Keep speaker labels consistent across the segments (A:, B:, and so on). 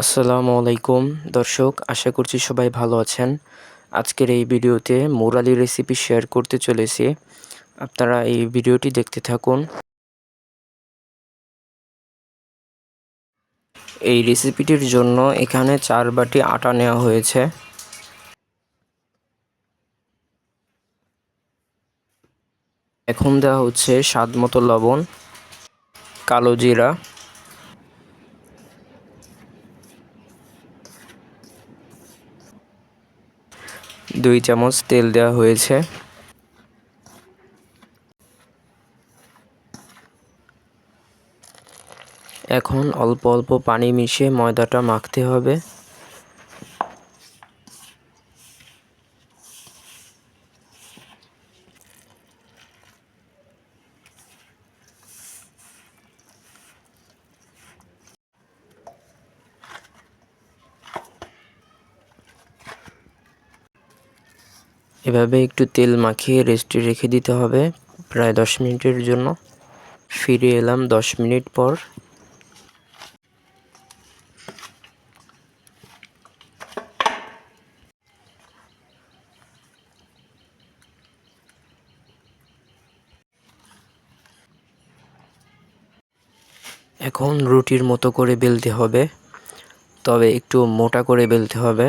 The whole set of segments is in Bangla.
A: আসসালামু আলাইকুম দর্শক, আশা করছি সবাই ভালো আছেন। আজকের এই ভিডিওতে মুরালি রেসিপি শেয়ার করতে চলেছি। আপনারা এই ভিডিওটি দেখতে থাকুন। এই রেসিপিটির জন্য এখানে 4 বাটি আটা নেওয়া হয়েছে। এখন দেওয়া হচ্ছে স্বাদ মতো লবণ, কালো জিরা, দুই চামচ তেল দেওয়া হয়েছে। এখন অল্প অল্প পানি মিশিয়ে ময়দাটা মাখতে হবে। এভাবে একটু তেল মাখিয়ে রেস্টে রেখে দিতে হবে প্রায় 10 মিনিটের জন্য। ফিরে এলাম 10 মিনিট পর। এখন রুটির মতো করে বেলতে হবে, তবে একটু মোটা করে বেলতে হবে।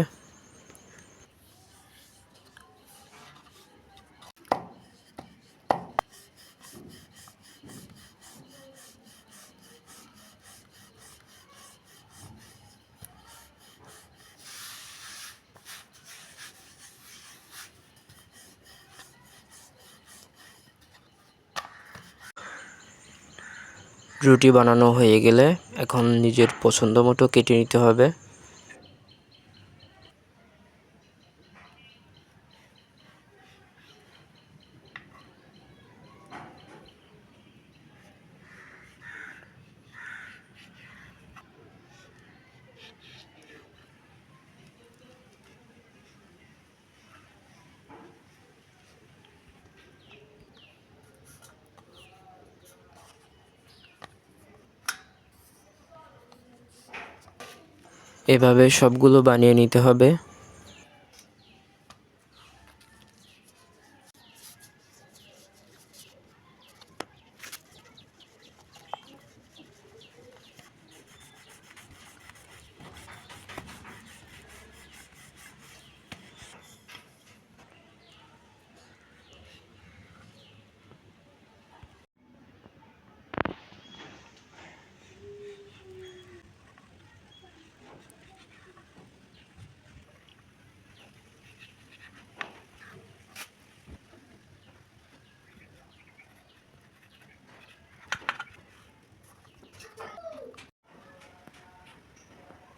A: রুটি বানানো হয়ে গেলে এখন নিজের পছন্দ মতো কেটে নিতে হবে। এভাবে সবগুলো বানিয়ে নিতে হবে।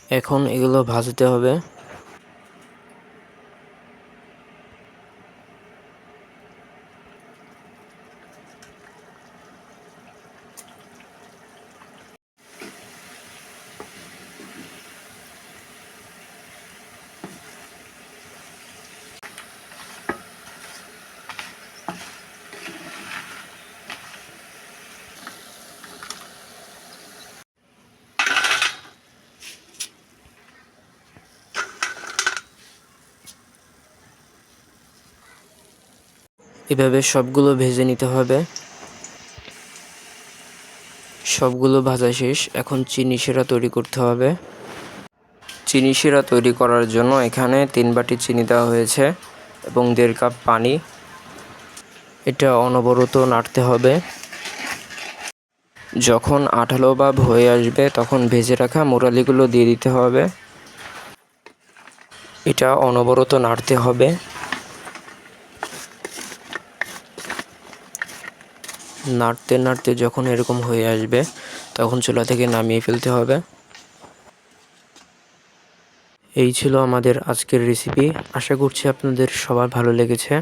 A: এখন এগুলো ভাজতে হবে। এভাবে সবগুলো ভেজে নিতে হবে। সবগুলো ভাজা শেষ। এখন চিনি শিরা তৈরি করতে হবে। চিনি শিরা তৈরি করার জন্য এখানে 3 বাটি চিনি দেওয়া হয়েছে এবং 1.5 কাপ পানি। এটা অনবরত নাড়তে হবে। যখন আঠালো ভাব হয়ে আসবে তখন ভেজে রাখা মুরালিগুলো দিয়ে দিতে হবে। এটা অনবরত নাড়তে হবে। নাড়তে নাড়তে যখন এরকম হয়ে আসবে তখন চুলা থেকে নামিয়ে ফেলতে হবে। এই ছিল আমাদের আজকের রেসিপি। আশা করছি আপনাদের সবার ভালো লেগেছে।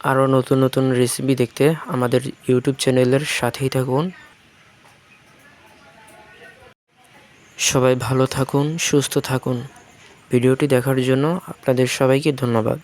A: আরও নতুন নতুন রেসিপি দেখতে আমাদের ইউটিউব চ্যানেলের সাথেই থাকুন। সবাই ভালো থাকুন, সুস্থ থাকুন। ভিডিওটি দেখার জন্য আপনাদের সবাইকে ধন্যবাদ।